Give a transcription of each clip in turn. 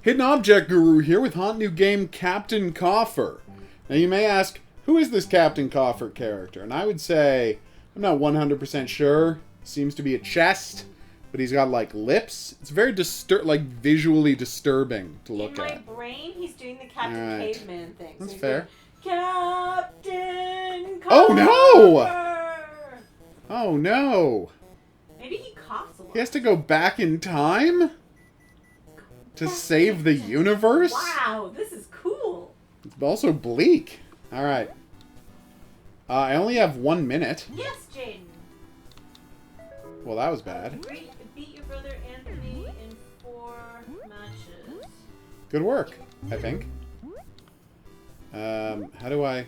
Hidden Object Guru here with hot new game Captain Coffer. Now you may ask, who is this Captain Coffer character? And I would say, I'm not 100% sure. Seems to be a chest, but he's got like lips. It's very visually disturbing to look at. In my brain, he's doing the Captain Caveman thing. That's fair. Captain Coffer! Oh no! Oh no! Maybe he coughs a lot. He has to go back in time? To save the universe? Wow, this is cool. It's also bleak. Alright. I only have 1 minute. Yes, Jaden. Well, that was bad. Beat your brother Anthony in 4 matches. Good work, I think. How do I...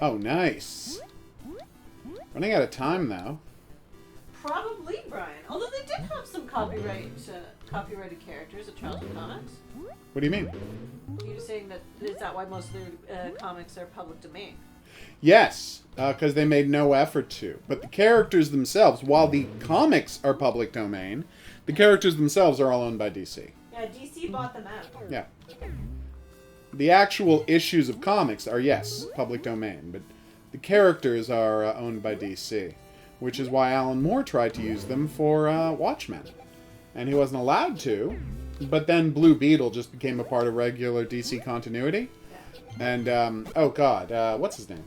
Oh, nice. Running out of time now. Probably, Brian. Although they did have some copyrighted characters at Childhood Comics. What do you mean? You're saying that is that why most of their comics are public domain? Yes, because they made no effort to. But the characters themselves, while the comics are public domain, the characters themselves are all owned by DC. Yeah, DC bought them out. Yeah. The actual issues of comics are, yes, public domain, but the characters are owned by DC, which is why Alan Moore tried to use them for Watchmen. And he wasn't allowed to, but then Blue Beetle just became a part of regular DC continuity. And, oh god, what's his name?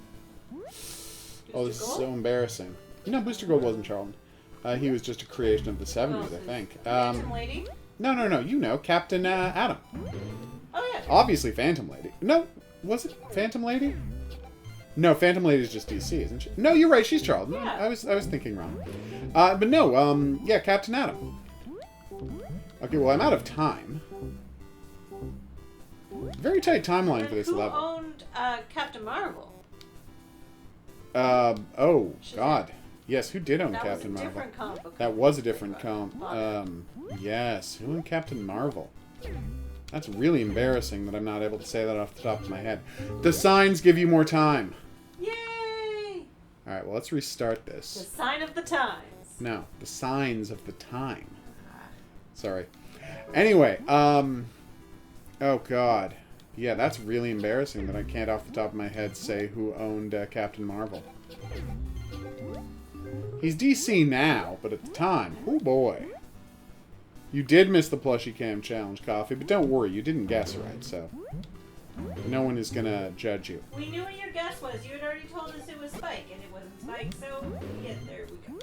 Oh, this is so embarrassing. No, Booster Gold wasn't Charlton. He was just a creation of the 70s, I think. Phantom Lady? No, you know, Captain Atom. Oh, yeah. Obviously Phantom Lady. No, was it Phantom Lady? No, Phantom Lady is just DC, isn't she? No, you're right, she's Charlton. Yeah. I was thinking wrong. But no, yeah, Captain Atom. Okay, well, I'm out of time. Very tight timeline for this level. Who owned Captain Marvel? Oh, God. Yes, who did own That Captain was a Marvel? different comic book. That was a different yes, who owned Captain Marvel? That's really embarrassing that I'm not able to say that off the top of my head. The signs give you more time. Yay! Alright, well, let's restart The this. sign of the times. No, the signs of the time. Sorry. Anyway, oh god. Yeah, that's really embarrassing that I can't off the top of my head say who owned Captain Marvel. He's DC now, but at the time, oh boy. You did miss the Plushie Cam Challenge, Coffee, but don't worry, you didn't guess right, so no one is gonna judge you. We knew what your guess was. You had already told us it was Spike, and it wasn't Spike, so yeah, there we go.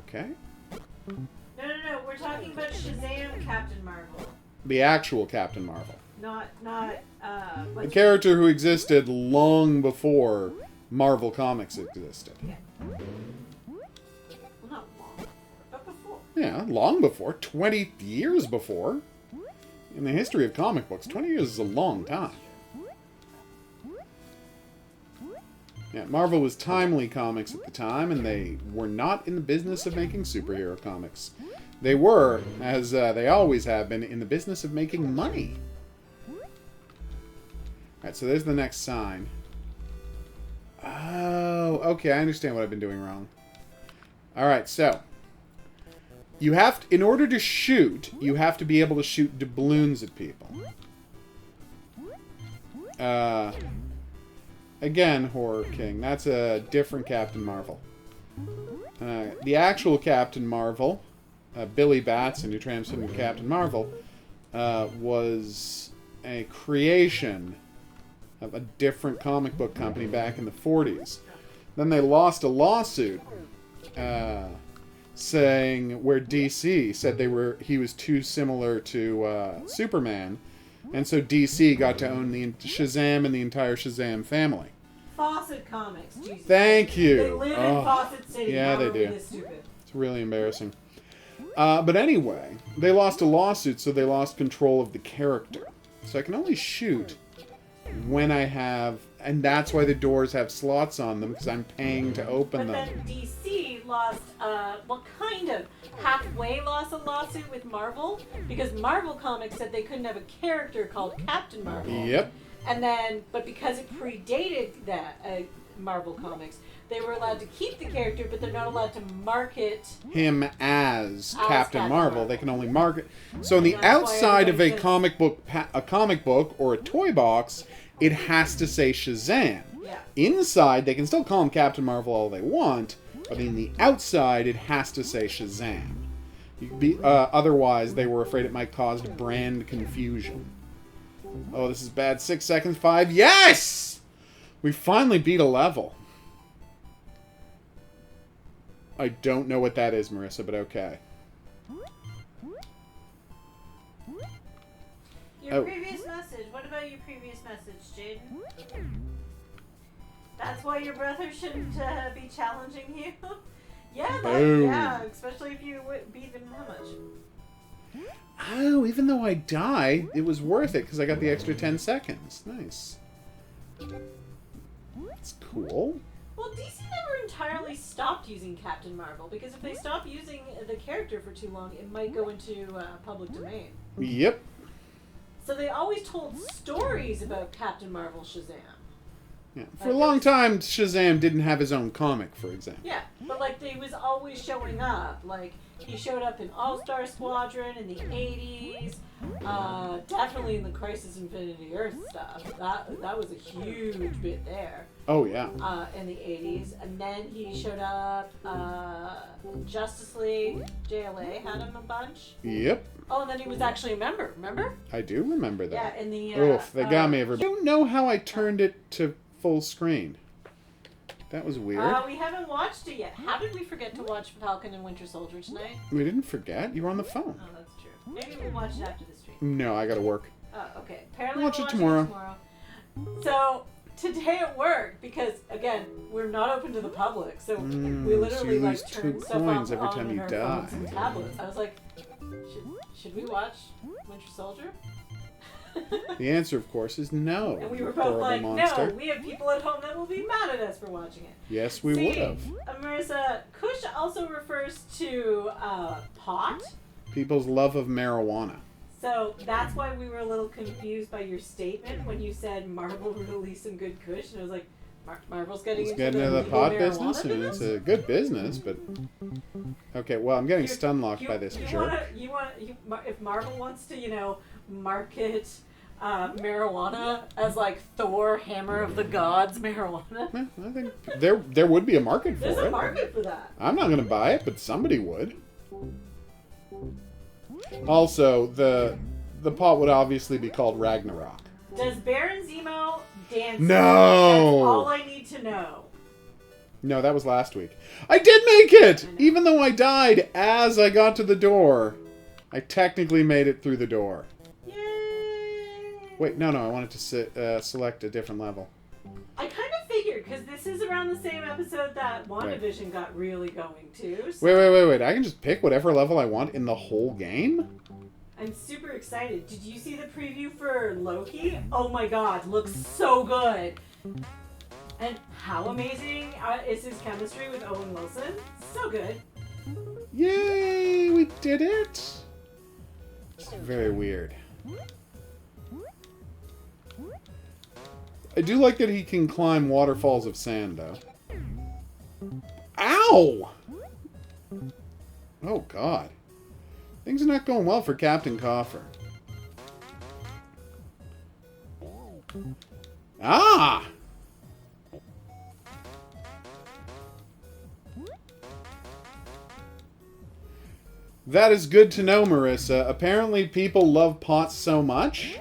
Okay. No, we're talking about Shazam Captain Marvel. The actual Captain Marvel. Not, the character who existed long before Marvel Comics existed. Yeah. Well, not long, but before. Yeah, long before. 20 years before. In the history of comic books, 20 years is a long time. Yeah, Marvel was Timely Comics at the time, and they were not in the business of making superhero comics. They were, as they always have been, in the business of making money. Alright, so there's the next sign. Oh, okay, I understand what I've been doing wrong. Alright, so you have to, in order to shoot, you have to be able to shoot doubloons at people. Again, Horror King, that's a different Captain Marvel. The actual Captain Marvel, Billy Batson, who transformed into Captain Marvel, was a creation of a different comic book company back in the 40s. Then they lost a lawsuit saying where DC said he was too similar to Superman, and so DC got to own the Shazam and the entire Shazam family. Fawcett Comics, Jesus. Thank you. They live in Fawcett City. Yeah, they do. This stupid? It's really embarrassing. But anyway, they lost a lawsuit, so they lost control of the character. So I can only shoot when I have... And that's why the doors have slots on them, because I'm paying to open them. But then DC lost, kind of halfway lost a lawsuit with Marvel, because Marvel Comics said they couldn't have a character called Captain Marvel. Yep. And then, but because it predated that, Marvel Comics. They were allowed to keep the character, but they're not allowed to market him as Captain Captain Marvel. Marvel. They can only market. So on the And that's why outside of a everybody says- comic book or a toy box, it has to say Shazam. Yeah. Inside, they can still call him Captain Marvel all they want, but in the outside, it has to say Shazam. Otherwise, they were afraid it might cause brand confusion. Oh, this is bad. 6 seconds. 5. Yes! We finally beat a level. I don't know what that is, Marissa, but okay. Your previous message. What about your previous message, Jaden? That's why your brother shouldn't be challenging you? Yeah, especially if you beat him how much? Oh, even though I died, it was worth it because I got the extra 10 seconds. Nice. That's cool. Well, DC never entirely stopped using Captain Marvel, because if they stop using the character for too long, it might go into public domain. Yep. So they always told stories about Captain Marvel Shazam. Yeah. For a long time, Shazam didn't have his own comic, for example. Yeah, but like they was always showing up. Like he showed up in All-Star Squadron in the 80s. Definitely in the Crisis Infinity Earth stuff. That was a huge bit there. Oh, yeah. In the 80s. And then he showed up, Justice League, JLA had him a bunch. Yep. Oh, and then he was actually a member, remember? I do remember that. Yeah, in the... Oof, they got me, everybody. I don't know how I turned it to full screen. That was weird. We haven't watched it yet. How did we forget to watch Falcon and Winter Soldier tonight? We didn't forget. You were on the phone. Oh, that's true. Maybe we'll watch it after the stream. No, I gotta work. Oh, okay. Apparently Watch we'll it tomorrow. So, today at work, because, again, we're not open to the public, so we so looally, you like, lose turn 2 stuff coins on every time on you our die. phones and tablets. I was like, should we watch Winter Soldier? The answer, of course, is no. And we were both horrible like, monster. no, we have people at home that will be mad at us for watching it. Yes, we would have. Marissa, Kush also refers to pot. People's love of marijuana. So that's why we were a little confused by your statement when you said Marvel released some good Kush. And I was like, Marvel's getting into the the pot legal business. marijuana I mean, it's a good business, but... Okay, well, I'm getting stun locked by this jerk. If Marvel wants to, market marijuana as like Thor, Hammer of the Gods marijuana. Yeah, I think there would be a market for it. There's a market for that. I'm not going to buy it, but somebody would. Also, the pot would obviously be called Ragnarok. Does Baron Zemo dance? No! That's all I need to know. No, that was last week. I did make it! Even though I died as I got to the door. I technically made it through the door. Yay! Wait, no, I wanted to select a different level. I kind of figured, because this is around the same episode that WandaVision got really going too. So Wait. I can just pick whatever level I want in the whole game? I'm super excited. Did you see the preview for Loki? Oh my god, looks so good. And how amazing is his chemistry with Owen Wilson? So good. Yay, we did it! It's very weird. I do like that he can climb waterfalls of sand, though. Ow! Oh, God. Things are not going well for Captain Coffer. Ah! That is good to know, Marissa. Apparently people love pot so much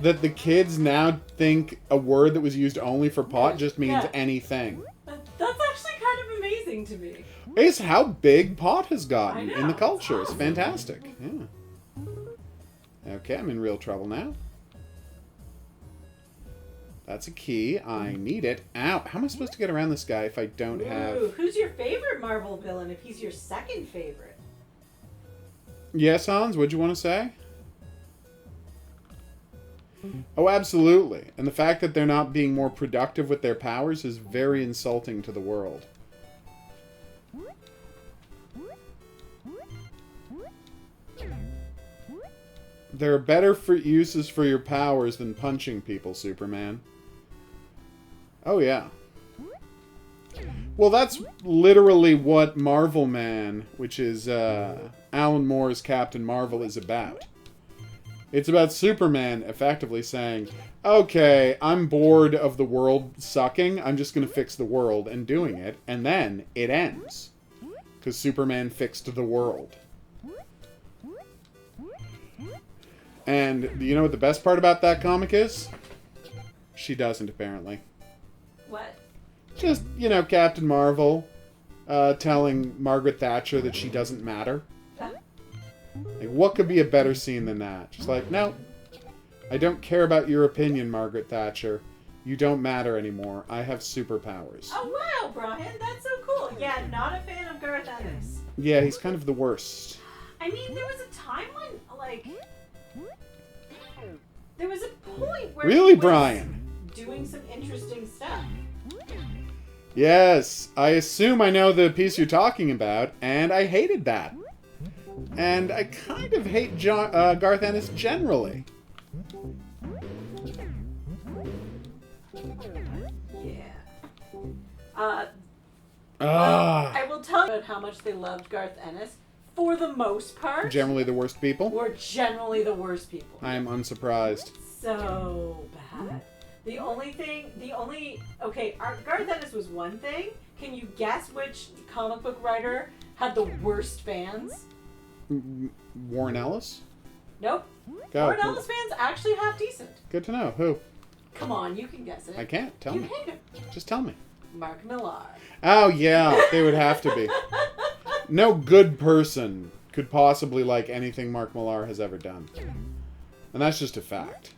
that the kids now think a word that was used only for pot just means anything. That's actually kind of amazing to me. It's how big pot has gotten in the It's culture. awesome. It's fantastic. Yeah. Okay, I'm in real trouble now. That's a key. I need it. Ow. How am I supposed to get around this guy if I don't have... Who's your favorite Marvel villain if he's your second favorite? Yes, Hans? What'd you want to say? Oh, absolutely. And the fact that they're not being more productive with their powers is very insulting to the world. There are better uses for your powers than punching people, Superman. Oh, yeah. Well, that's literally what Marvel Man, which is Alan Moore's Captain Marvel, is about. It's about Superman effectively saying, okay, I'm bored of the world sucking, I'm just going to fix the world, and doing it, and then it ends. Because Superman fixed the world. And do you know what the best part about that comic is? She doesn't, apparently. What? Just, Captain Marvel telling Margaret Thatcher that she doesn't matter. Like, what could be a better scene than that? Just like, no, I don't care about your opinion, Margaret Thatcher. You don't matter anymore. I have superpowers. Oh, wow, Brian. That's so cool. Yeah, not a fan of Garth Ennis. Yeah, he's kind of the worst. I mean, there was a time when, like... There was a point where Really, he was Brian? doing some interesting stuff. Yes, I assume I know the piece you're talking about, and I hated that. And I kind of hate Garth Ennis generally. Yeah. Ah. I will tell you about how much they loved Garth Ennis. For the most part, Generally the worst people? we're generally the worst people. I am unsurprised. So bad. Garth Ennis was one thing. Can you guess which comic book writer had the worst fans? Warren Ellis? Nope. Go. Warren Ellis fans actually half decent. Good to know. Who? Come on, you can guess it. I can't. Tell you me. hate him. Just tell me. Mark Millar. Oh, yeah. They would have to be. No good person could possibly like anything Mark Millar has ever done. And that's just a fact.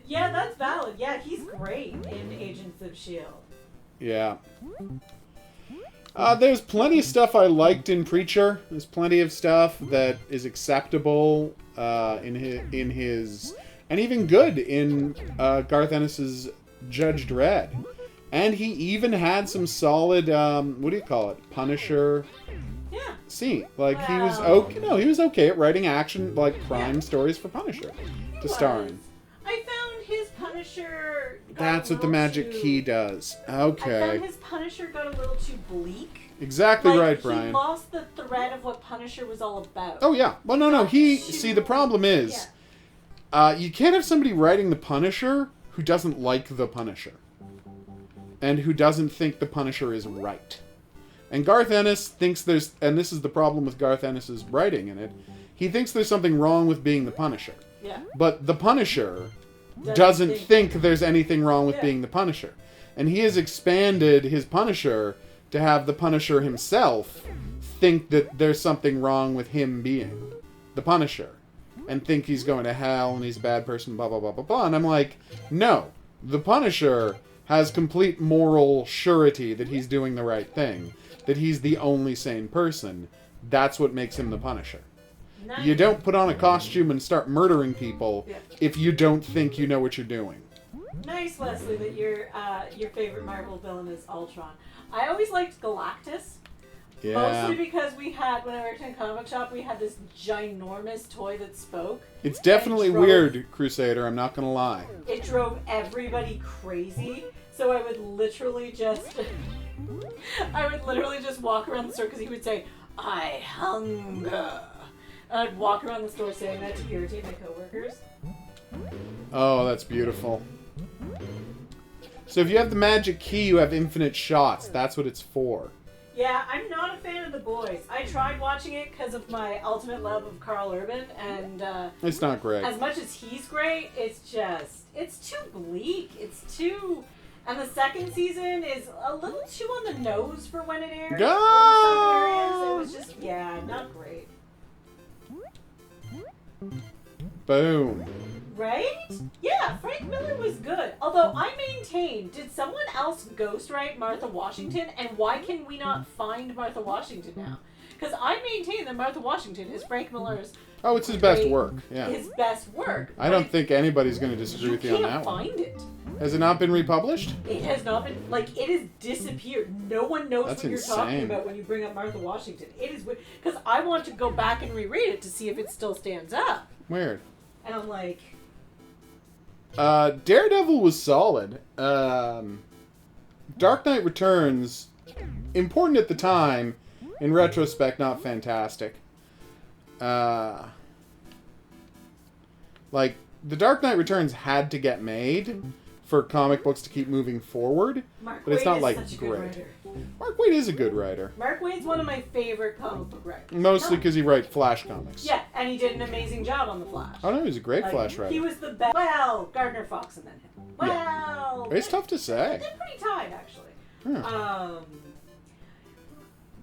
Yeah, that's valid. Yeah, he's great in Agents of S.H.I.E.L.D. Yeah. There's plenty of stuff I liked in Preacher. There's plenty of stuff that is acceptable in his and even good in Garth Ennis's Judge Dredd. And he even had some solid, what do you call it? Punisher. Yeah. See, like he was Wow. okay. No, he was okay at writing action, like crime stories for Punisher to star in. I found his Punisher. That's what the magic key does. I Okay. found his Punisher got a little too bleak. Exactly right, He Brian. lost the thread of what Punisher was all about. Oh yeah. Well, no. See, the problem is, you can't have somebody writing the Punisher who doesn't like the Punisher, and who doesn't think the Punisher is right. And Garth Ennis thinks there's, and this is the problem with Garth Ennis's writing in it, he thinks there's something wrong with being the Punisher. Yeah. But the Punisher doesn't think there's anything wrong with Yeah. being the Punisher. And he has expanded his Punisher to have the Punisher himself think that there's something wrong with him being the Punisher. And think he's going to hell and he's a bad person, blah, blah, blah, blah, blah. And I'm like, no. The Punisher has complete moral surety that he's doing the right thing. That he's the only sane person. That's what makes him the Punisher. Nice. You don't put on a costume and start murdering people Yeah. if you don't think you know what you're doing. Nice, Leslie, that your favorite Marvel villain is Ultron. I always liked Galactus. Yeah. Mostly because when I worked in a comic shop, we had this ginormous toy that spoke. It's definitely It drove- weird, Crusader, I'm not gonna lie. It drove everybody crazy. So I would literally just... walk around the store because he would say, "I hunger." And I'd walk around the store saying that to irritate my coworkers. Oh, that's beautiful. So if you have the magic key, you have infinite shots. That's what it's for. Yeah, I'm not a fan of The Boys. I tried watching it because of my ultimate love of Carl Urban, and It's not great. as much as he's great, it's too bleak. It's too... And the second season is a little too on the nose for when it aired. Go! In some areas, it was just, not great. Boom. Right? Yeah, Frank Miller was good. Although I maintain, did someone else ghostwrite Martha Washington? And why can we not find Martha Washington now? Because I maintain that Martha Washington is Frank Miller's... Oh, it's his best work. Yeah. His best work. I don't think anybody's going to disagree with you on that can't one. find it. Has it not been republished? It has not been, it has disappeared. No one knows That's what you're talking insane. about when you bring up Martha Washington. It is, because I want to go back and reread it to see if it still stands up. Weird. And I'm like... Daredevil was solid. Dark Knight Returns, important at the time, in retrospect, not fantastic. Like, The Dark Knight Returns had to get made for comic books to keep moving forward, but it's not, like, great. Mark Waid is a good writer. Mark Waid's one of my favorite comic book writers. Mostly because he writes Flash comics. Yeah, and he did an amazing job on The Flash. Oh, no, he's a great Flash writer. He was the best. Well, Gardner Fox and then him. Well... Yeah. It's tough to say. They're pretty tied, actually. Hmm.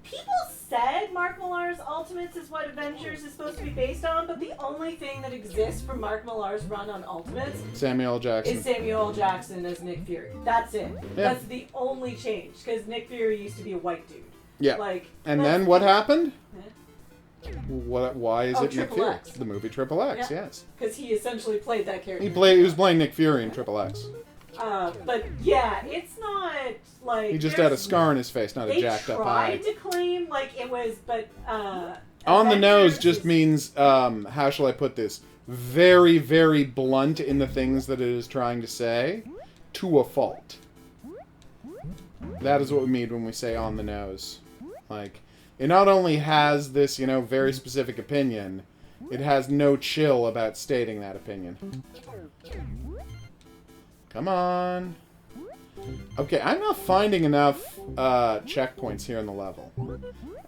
People said Mark Millar's Ultimates is what Avengers is supposed to be based on, but the only thing that exists from Mark Millar's run on Ultimates Samuel L. Jackson. is Samuel L. Jackson as Nick Fury. That's it. Yeah. That's the only change, because Nick Fury used to be a white dude. Yeah. Like, and then what happened? Eh? Why is it Nick Fury? X. The movie Triple X, Yeah. yes. Because he essentially played that character. He was playing Nick Fury in Triple X. But yeah, it's not like He just had a scar on his face, not a jacked up eye. They tried to claim like it was, but on the nose just means how shall I put this? Very, very blunt in the things that it is trying to say, to a fault. That is what we mean when we say on the nose. Like, it not only has this, very specific opinion, it has no chill about stating that opinion. Come on. Okay, I'm not finding enough checkpoints here in the level.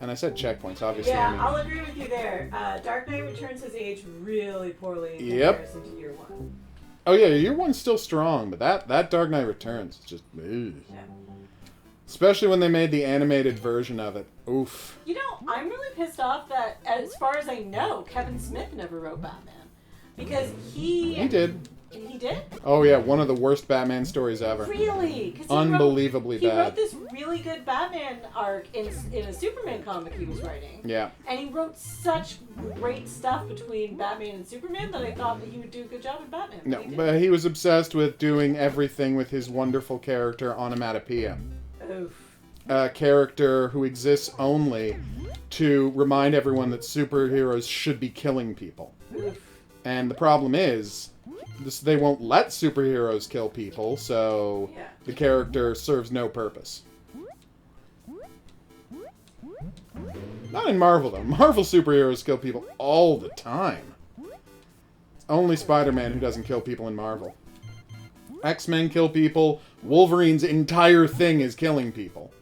And I said checkpoints, obviously. Yeah, I mean, I'll agree with you there. Dark Knight Returns has aged really poorly in Yep. comparison to year one. oh yeah, year one's still strong, but that Dark Knight Returns is just... ugh. Yeah. Especially when they made the animated version of it. Oof. You know, I'm really pissed off that, as far as I know, Kevin Smith never wrote Batman. Because He did. He did? Oh yeah, one of the worst Batman stories ever. Really? 'Cause Unbelievably he bad. wrote this really good Batman arc in a Superman comic he was writing. Yeah. And he wrote such great stuff between Batman and Superman that I thought that he would do a good job in Batman. No, he didn't. but he was obsessed with doing everything with his wonderful character Onomatopoeia. Oof. A character who exists only to remind everyone that superheroes should be killing people. Oof. And the problem is, they won't let superheroes kill people, so Yeah. the character serves no purpose. Not in Marvel, though. Marvel superheroes kill people all the time. It's only Spider-Man who doesn't kill people in Marvel. X-Men kill people. Wolverine's entire thing is killing people.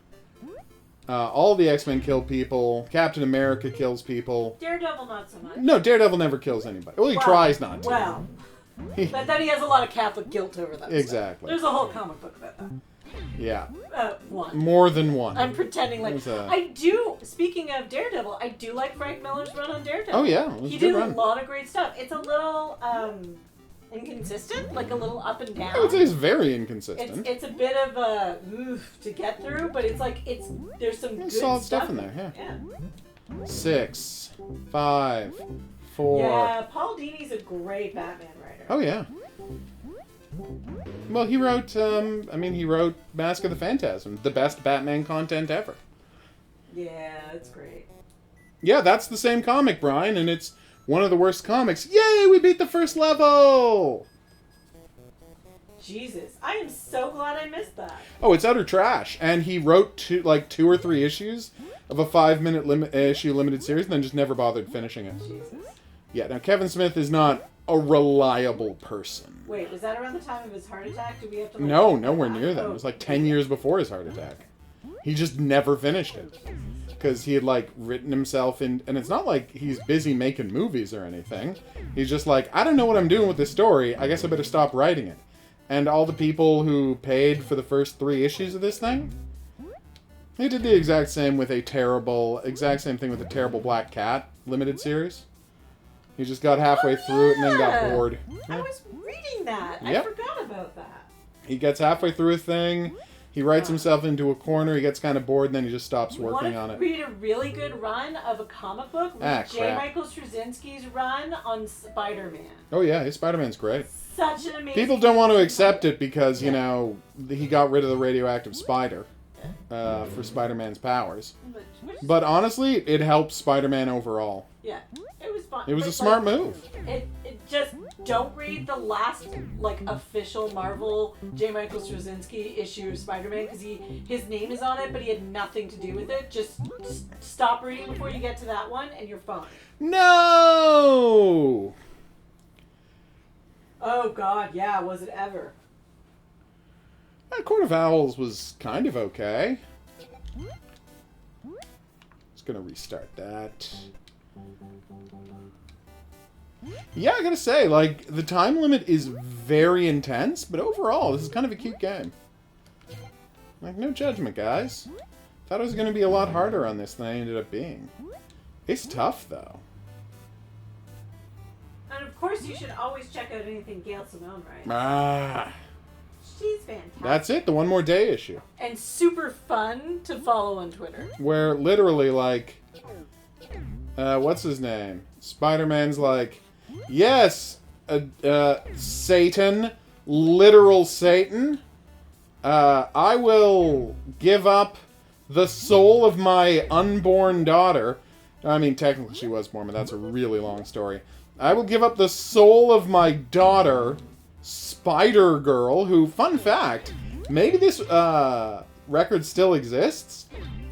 All the X-Men kill people. Captain America kills people. Daredevil, not so much. No, Daredevil never kills anybody. Well, he tries not to. Well, but then he has a lot of Catholic guilt over that. Exactly. Stuff. There's a whole comic book about that. Yeah. One. More than one. I'm pretending like... I do, speaking of Daredevil, I do like Frank Miller's run on Daredevil. Oh, yeah. It was He a good did run. a lot of great stuff. It's a little inconsistent, like a little up and down. I would say it's very inconsistent. It's a bit of a oof to get through, but it's like there's some good solid stuff in there, yeah. 6, 5, 4. Yeah, Paul Dini's a great Batman writer. Oh yeah. Well, he wrote. He wrote Mask of the Phantasm, the best Batman content ever. Yeah, it's great. Yeah, that's the same comic, Brian, and it's one of the worst comics. Yay, we beat the first level! Jesus, I am so glad I missed that. Oh, it's utter trash. And he wrote 2 or 3 issues of a 5-minute issue limited series, and then just never bothered finishing it. Jesus. Yeah, now Kevin Smith is not a reliable person. Wait, was that around the time of his heart attack? Did we have to? No, nowhere near that. It was like 10 years before his heart attack. He just never finished it. Because he had, written himself in... And it's not like he's busy making movies or anything. He's just like, I don't know what I'm doing with this story. I guess I better stop writing it. And all the people who paid for the first 3 issues of this thing, they did the exact same thing with a terrible Black Cat limited series. He just got halfway through it and then got bored. I was reading that. Yep. I forgot about that. He gets halfway through a thing, he writes himself into a corner, he gets kind of bored, and then he just stops working on it. Read a really good run of a comic book with J. Michael Straczynski's run on Spider-Man. Oh yeah, his Spider-Man's great. Such an amazing... People don't want to accept it because, he got rid of the radioactive spider for Spider-Man's powers. But honestly, it helps Spider-Man overall. Yeah, it was fun. It was a smart move. It just don't read the last, like, official Marvel J. Michael Straczynski issue of Spider-Man, because his name is on it, but he had nothing to do with it. Just stop reading before you get to that one, and you're fine. No! Oh, God, yeah, was it ever? Court of Owls was kind of okay. Just gonna restart that. Yeah, I gotta say, like, the time limit is very intense, but overall, this is kind of a cute game. Like, no judgment, guys. Thought it was gonna be a lot harder on this than I ended up being. It's tough, though. And of course, you should always check out anything Gail Simone writes. Ah. She's fantastic. That's it, the One More Day issue. And super fun to follow on Twitter. Where literally, like, what's his name? Spider-Man's like, yes, Satan, literal Satan, I will give up the soul of my unborn daughter. I mean, technically she was born, but that's a really long story. I will give up the soul of my daughter, Spider-Girl, who, fun fact, maybe this record still exists.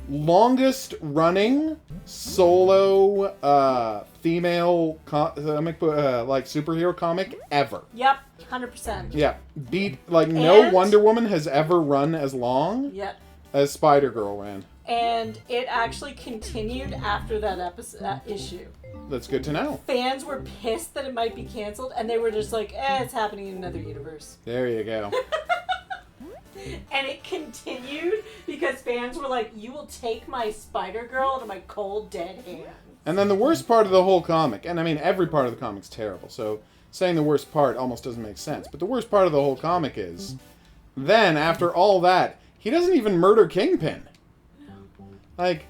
Longest running solo female comic book, like superhero comic ever. Yep, 100%. Yeah, no And- Wonder Woman has ever run as long Yep. as Spider-Girl ran. And it actually continued after that issue. That's good to know. Fans were pissed that it might be canceled, and they were just like, it's happening in another universe. There you go. And it continued because fans were like, you will take my Spider-Girl out of my cold, dead hands. And then the worst part of the whole comic, and I mean every part of the comic's terrible, so saying the worst part almost doesn't make sense, but the worst part of the whole comic is, then, after all that, he doesn't even murder Kingpin. Like,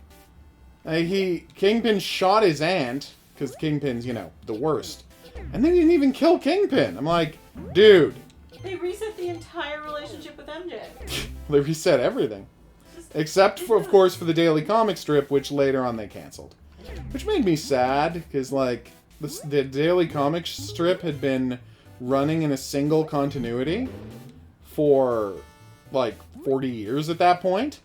Kingpin shot his aunt, because Kingpin's, the worst. And then he didn't even kill Kingpin. I'm like, dude. They reset the entire relationship with MJ. They reset everything. Except, of course, for the Daily Comic strip, which later on they canceled. Which made me sad, because, like, the Daily Comic strip had been running in a single continuity for, like, 40 years at that point.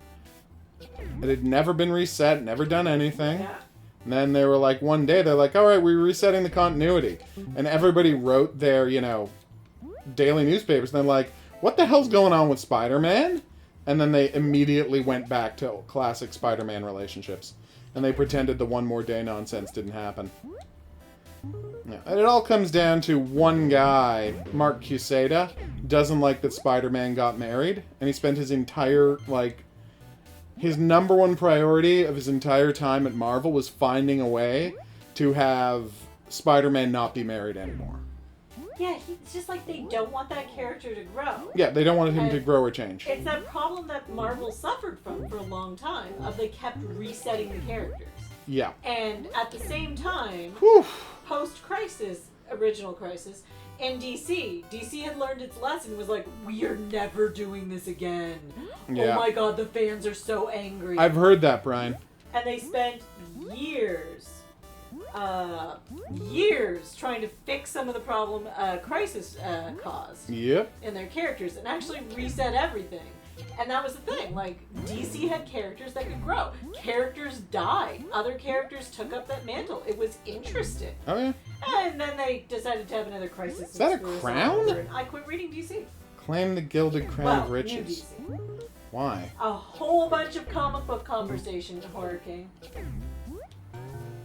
It had never been reset, never done anything. Yeah. And then they were like, one day, they're like, alright, we're resetting the continuity. And everybody wrote their, daily newspapers. And they're like, what the hell's going on with Spider-Man? And then they immediately went back to classic Spider-Man relationships. And they pretended the One More Day nonsense didn't happen. Yeah. And it all comes down to one guy, Mark Cuseda, doesn't like that Spider-Man got married. And he spent his entire, his number one priority of his entire time at Marvel was finding a way to have Spider-Man not be married anymore. Yeah, it's just like they don't want that character to grow. Yeah, they don't want him to grow or change. It's that problem that Marvel suffered from for a long time, of they kept resetting the characters. Yeah. And at the same time, Whew. post-Crisis, original Crisis, in DC had learned its lesson, was like, we are never doing this again. Yeah. Oh my god, the fans are so angry. I've heard that, Brian. And they spent years trying to fix some of the problem Crisis caused Yep. in their characters and actually reset everything. And that was the thing, like, DC had characters that could grow. Characters died. Other characters took up that mantle. It was interesting. Oh, yeah. And then they decided to have another Crisis. Is that a and screw us crown? all over, and I quit reading DC. Claim the Gilded Crown of New Riches. DC. Why? A whole bunch of comic book conversation, Horror King.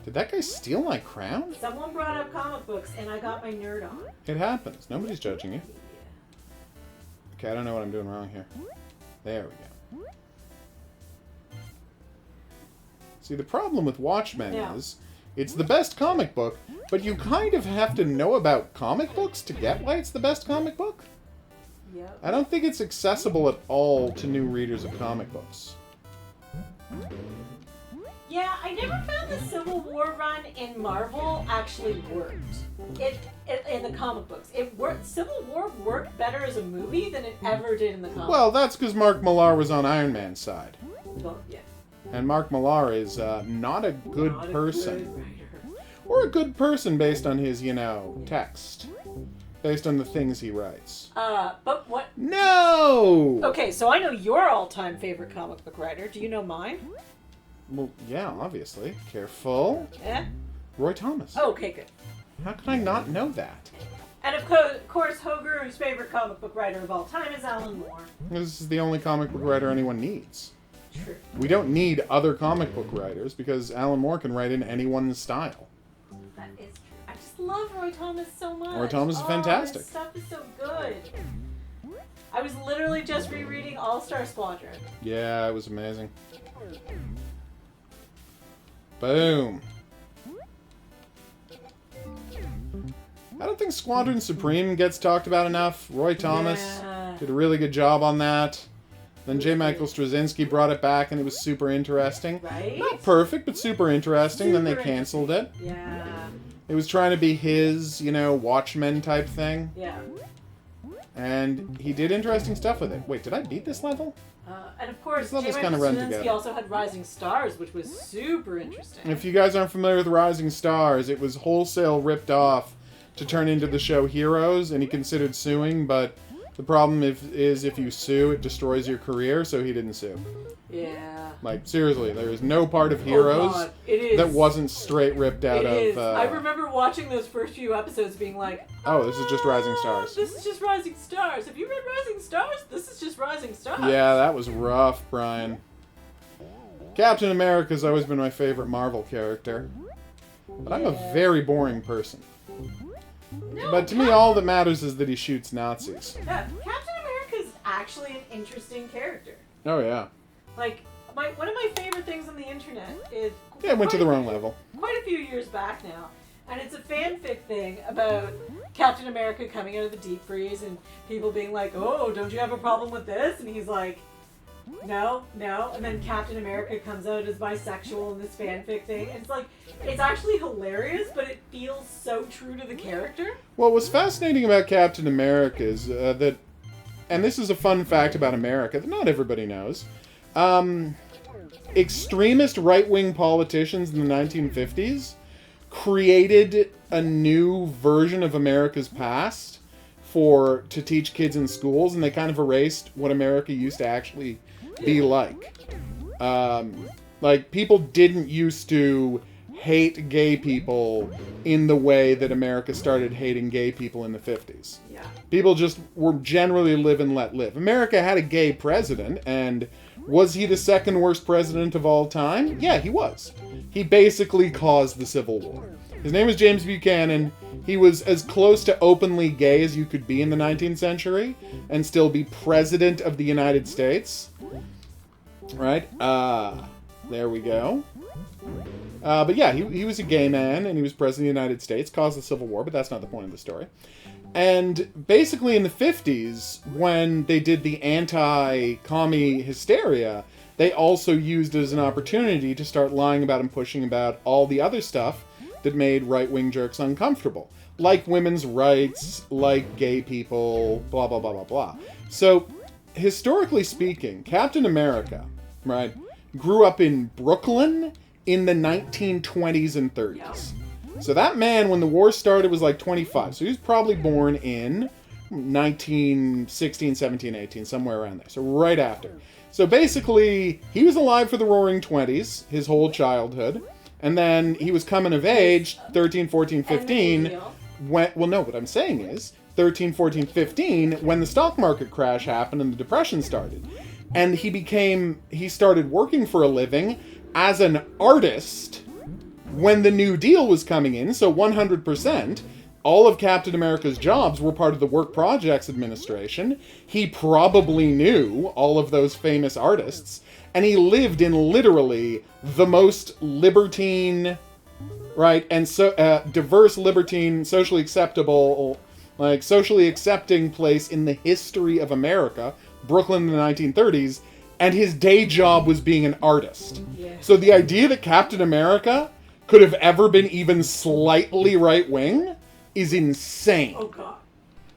Did that guy steal my crown? Someone brought up comic books, and I got my nerd on. It happens. Nobody's judging you. Okay, I don't know what I'm doing wrong here. There we go. See, the problem with Watchmen is, it's the best comic book, but you kind of have to know about comic books to get why it's the best comic book. Yep. I don't think it's accessible at all to new readers of comic books. Yeah, I never found the Civil War run in Marvel actually worked. It in the comic books. It worked. Civil War worked better as a movie than it ever did in the comics. Well, that's because Mark Millar was on Iron Man's side. Well, yeah. And Mark Millar is not a good Not a person. good writer. Or a good person based on his, text. based on the things he writes. But what? No! Okay, so I know your all-time favorite comic book writer. Do you know mine? Well, yeah, obviously. Careful. Yeah? Roy Thomas. Oh, okay, good. How can I not know that? And of course, Hoguru's favorite comic book writer of all time is Alan Moore. This is the only comic book writer anyone needs. True. We don't need other comic book writers because Alan Moore can write in anyone's style. That is true. I just love Roy Thomas so much. Roy Thomas is fantastic. His stuff is so good. I was literally just rereading All-Star Squadron. Yeah, it was amazing. Boom. I don't think Squadron Supreme gets talked about enough. Roy Thomas did a really good job on that. Then J. Michael Straczynski brought it back, and it was super interesting. Right? Not perfect, but super interesting. Then they canceled it. Yeah. It was trying to be his, Watchmen type thing. Yeah. And he did interesting stuff with it. Wait, did I beat this level? And of course, These J. levels Michael kinda run Straczynski together. also had Rising Stars, which was super interesting. If you guys aren't familiar with Rising Stars, it was wholesale ripped off to turn into the show Heroes, and he considered suing, but the problem is if you sue, it destroys your career, so he didn't sue. Yeah. Like, seriously, there is no part of Heroes God. It is. that wasn't straight ripped out It is. of... I remember watching those first few episodes being like, oh, this is just Rising Stars. This is just Rising Stars. Have you read Rising Stars? This is just Rising Stars. Yeah, that was rough, Brian. Captain America's always been my favorite Marvel character. But I'm a very boring person. No, But to me, all that matters is that he shoots Nazis. Yeah, Captain America is actually an interesting character. Oh, yeah. Like, one of my favorite things on the internet is... Yeah, it went to the wrong level. Quite a few years back now. And it's a fanfic thing about Captain America coming out of the deep freeze and people being like, oh, don't you have a problem with this? And he's like, no. And then Captain America comes out as bisexual in this fanfic thing. It's like, it's actually hilarious, but it feels so true to the character. Well, what's fascinating about Captain America is that, and this is a fun fact about America that not everybody knows, extremist right-wing politicians in the 1950s created a new version of America's past to teach kids in schools, and they kind of erased what America used to actually be like. Like, people didn't used to hate gay people in the way that America started hating gay people in the 50s. Yeah. People just were generally live and let live. America had a gay president, and was he the second worst president of all time? Yeah, he was. He basically caused the Civil War. His name was James Buchanan. He was as close to openly gay as you could be in the 19th century and still be president of the United States. Right? There we go. But yeah, he was a gay man, and he was president of the United States, caused the Civil War, but that's not the point of the story. And basically in the 50s, when they did the anti-commie hysteria, they also used it as an opportunity to start lying about and pushing about all the other stuff that made right-wing jerks uncomfortable. Like women's rights, like gay people, blah, blah, blah, blah, blah. So, historically speaking, Captain America, right, grew up in Brooklyn in the 1920s and 30s. So that man, when the war started, was like 25. So he was probably born in 1916, 17, 18, somewhere around there. So right after. So basically, he was alive for the Roaring 20s, his whole childhood. And then he was coming of age, 13, 14, 15. Well, no, what I'm saying is, 13, 14, 15, when the stock market crash happened and the Depression started. And he started working for a living as an artist when the New Deal was coming in, so 100%, all of Captain America's jobs were part of the Work Projects Administration. He probably knew all of those famous artists, and he lived in literally the most libertine, right, and so diverse, libertine, socially acceptable, like socially accepting place in the history of America, Brooklyn in the 1930s, and his day job was being an artist. Yeah. So the idea that Captain America could have ever been even slightly right-wing is insane. Oh, God.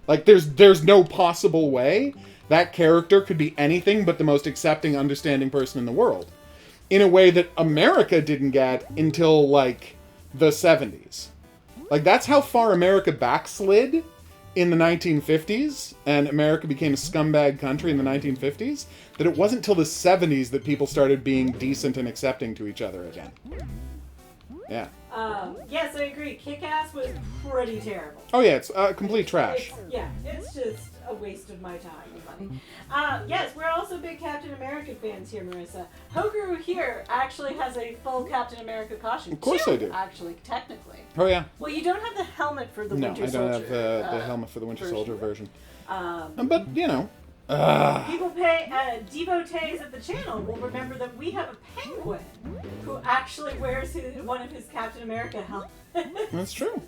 Like, there's no possible way that character could be anything but the most accepting, understanding person in the world. In a way that America didn't get until, like, the 70s. Like, that's how far America backslid in the 1950s and America became a scumbag country in the 1950s, that it wasn't till the 70s that people started being decent and accepting to each other again. Yeah. Yes, I agree. Kick-Ass was pretty terrible. Oh yeah, it's complete trash. It's just a waste of my time and money. Yes, we're also big Captain America fans here, Marissa. Hogaru here actually has a full Captain America costume. Of course I do. Actually, technically. Oh yeah. Well, you don't have the helmet for the Winter Soldier. No, I don't have the helmet for the Winter Soldier version. But, you know. People devotees of the channel will remember that we have a penguin who actually wears one of his Captain America helmets. That's true.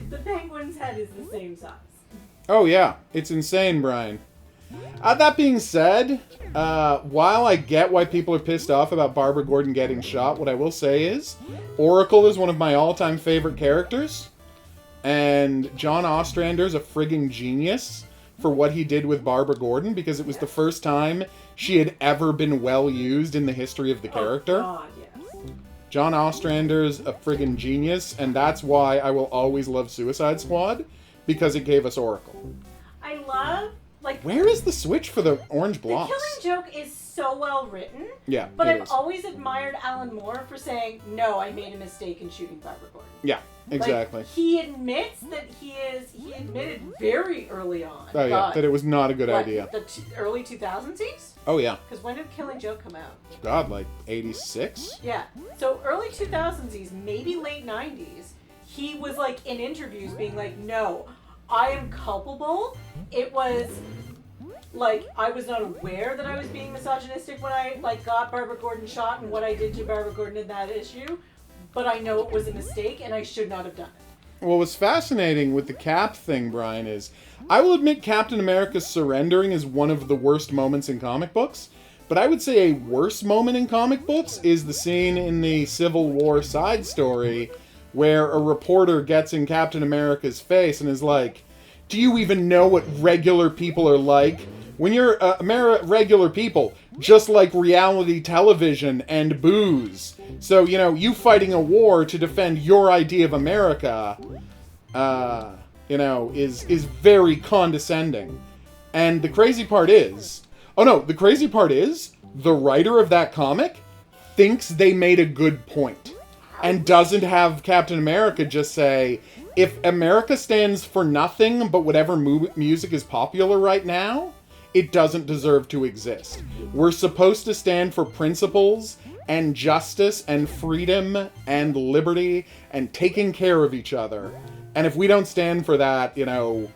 The penguin's head is the same size. Oh yeah, it's insane, Brian. That being said, while I get why people are pissed off about Barbara Gordon getting shot, what I will say is, Oracle is one of my all-time favorite characters, and John Ostrander's a frigging genius for what he did with Barbara Gordon, because it was the first time she had ever been well used in the history of the character. Oh, God, yes. John Ostrander's a friggin' genius, and that's why I will always love Suicide Squad, because it gave us Oracle. I love, Where is the switch for the orange blocks? The Killing Joke is so well written. Yeah, but it I've is. always admired Alan Moore for saying, no, I made a mistake in shooting Barbara Gordon. Yeah, exactly. He admits that he admitted very early on. Oh yeah, that it was not a good idea. The early 2000s? Oh yeah. Because when did Killing Joke come out? God, 86? Yeah. So early 2000s, maybe late 90s, he was in interviews being like, no, I am culpable. It was I was not aware that I was being misogynistic when I got Barbara Gordon shot and what I did to Barbara Gordon in that issue, but I know it was a mistake and I should not have done it. Well, what's fascinating with the Cap thing, Brian, is I will admit Captain America surrendering is one of the worst moments in comic books, but I would say a worse moment in comic books is the scene in the Civil War side story where a reporter gets in Captain America's face and is like, do you even know what regular people are like? When you're regular people, just like reality television and booze. So, you fighting a war to defend your idea of America, is very condescending. And the crazy part is, the writer of that comic thinks they made a good point. And doesn't have Captain America just say, if America stands for nothing but whatever music is popular right now, it doesn't deserve to exist. We're supposed to stand for principles and justice and freedom and liberty and taking care of each other. And if we don't stand for that,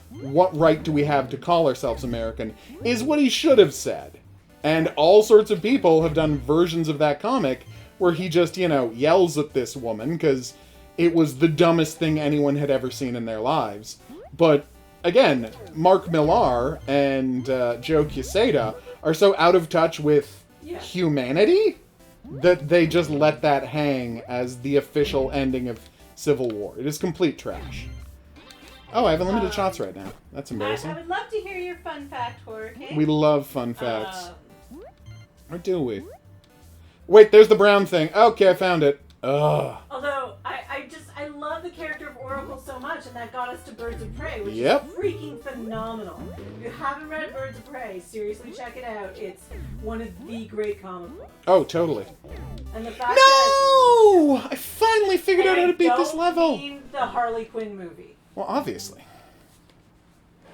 what right do we have to call ourselves American? Is what he should have said. And all sorts of people have done versions of that comic where he just, yells at this woman because it was the dumbest thing anyone had ever seen in their lives. But again, Mark Millar and Joe Quesada are so out of touch with humanity that they just let that hang as the official ending of Civil War. It is complete trash. Oh, I have unlimited shots right now. That's embarrassing. I would love to hear your fun fact, Hurricane. We love fun facts. Or do we? Wait, there's the brown thing. Okay, I found it. Ugh. Although, I love the character of Oracle so much, and that got us to Birds of Prey, which is freaking phenomenal. If you haven't read Birds of Prey, seriously check it out. It's one of the great comic books. Oh, totally. And the fact I finally figured out how to beat this level. I mean the Harley Quinn movie. Well, obviously.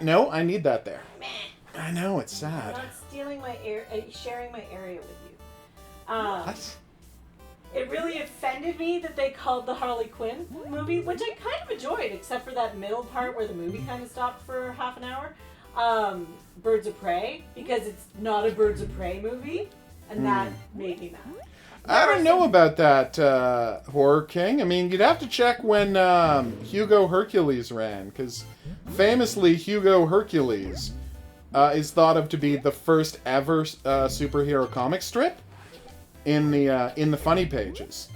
No, I need that there. I know, it's sad. I'm not stealing my sharing my area with you. What? It really offended me that they called the Harley Quinn movie, which I kind of enjoyed, except for that middle part where the movie kind of stopped for half an hour, Birds of Prey, because it's not a Birds of Prey movie, and that made me mad. I don't know about that, Horror King. I mean, you'd have to check when Hugo Hercules ran, because famously Hugo Hercules is thought of to be the first ever superhero comic strip in the funny pages.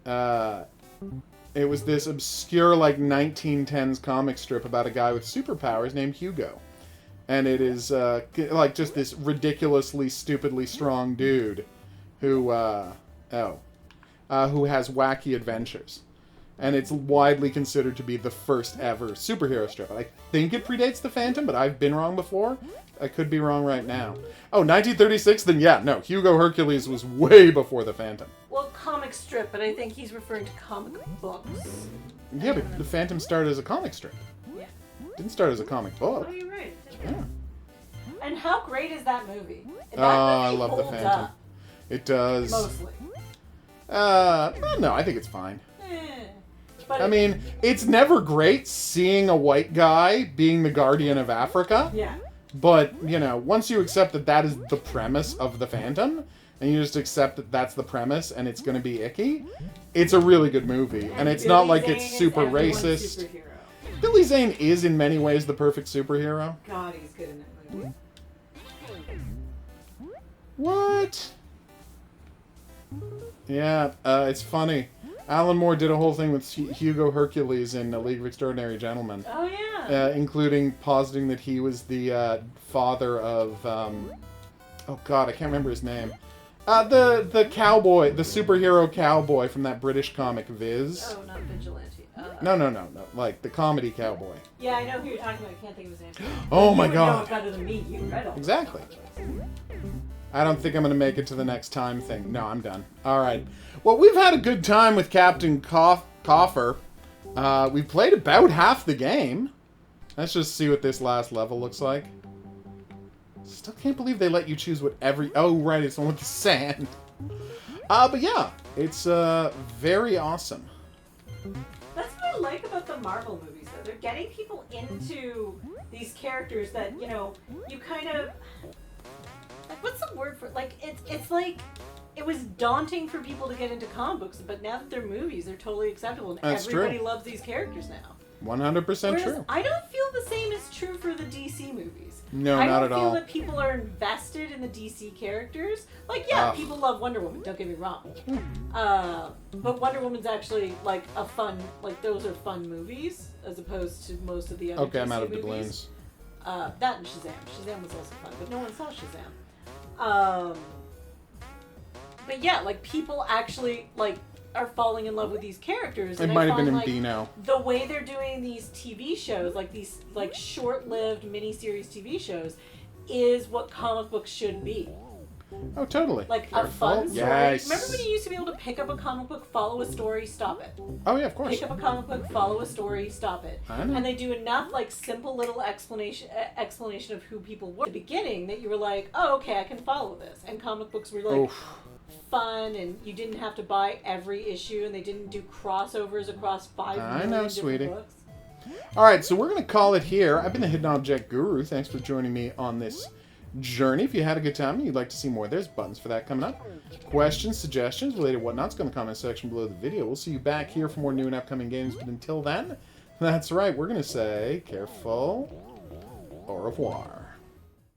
It was this obscure 1910s comic strip about a guy with superpowers named Hugo, and it is just this ridiculously stupidly strong dude who has wacky adventures. And it's widely considered to be the first ever superhero strip. I think it predates the Phantom, but I've been wrong before. I could be wrong right now. Oh, 1936? Then yeah, no. Hugo Hercules was way before the Phantom. Well, comic strip, but I think he's referring to comic books. Yeah, but the Phantom started as a comic strip. Yeah. Didn't start as a comic book. Oh, you're right. Yeah. And how great is that movie? That I movie love the holds Phantom. up, It does. mostly. No, I think it's fine. But I mean, it's never great seeing a white guy being the guardian of Africa. yeah. But, you know, once you accept that that is the premise of the Phantom, and you just accept that that's the premise and it's going to be icky, it's a really good movie. And it's not like it's super racist. Superhero. Billy Zane is in many ways the perfect superhero. God, he's good in that movie. What? Yeah, it's funny. Alan Moore did a whole thing with Hugo Hercules in A League of Extraordinary Gentlemen. Oh, yeah. Including positing that he was the father of... oh, God, I can't remember his name. The cowboy, the superhero cowboy from that British comic Viz. Oh, not Vigilante. No. Like, the comedy cowboy. Yeah, I know who you're talking about. I can't think of his name. Oh, my You God. know it better than me. You read all Exactly. I don't think I'm going to make it to the next time thing. No, I'm done. All right. Well, we've had a good time with Captain Coffer. We've played about half the game. Let's just see what this last level looks like. Still can't believe they let you choose whatever... Oh, right, it's the one with the sand. But yeah, it's very awesome. That's what I like about the Marvel movies, though. They're getting people into these characters that, you know, you kind of... Like, what's the word for it? Like, it's like... It was daunting for people to get into comic books, but now that they're movies, they're totally acceptable, and That's everybody true. loves these characters now. 100% Whereas true. I don't feel the same is true for the DC movies. No, I not at don't feel all. that people are invested in the DC characters. Like, yeah, Ugh. people love Wonder Woman, don't get me wrong. But Wonder Woman's actually, like, a fun... Like, those are fun movies, as opposed to most of the other Okay, DC I'm out of movies. doubloons. That and Shazam. Shazam was also fun, but no one saw Shazam. But yeah, like, people actually, like, are falling in love with these characters. It And might I have been find, in like, Dino. the way they're doing these TV shows, like these, like, short-lived miniseries TV shows, is what comic books should be. Oh, totally. Like, Careful. a fun story. Yes. Remember when you used to be able to pick up a comic book, follow a story, stop it? Oh, yeah, of course. Pick up a comic book, follow a story, stop it. I know. And they do enough, like, simple little explanation of who people were at the beginning that you were like, oh, okay, I can follow this. And comic books were, like, fun, and you didn't have to buy every issue, and they didn't do crossovers across 5 million different sweetie. books. All right, so we're going to call it here. I've been the Hidden Object Guru. Thanks for joining me on this journey. If you had a good time and you'd like to see more, there's buttons for that coming up. Questions, suggestions, related whatnots, go in the comment section below the video. We'll see you back here for more new and upcoming games, but until then, that's right, we're going to say careful, au revoir.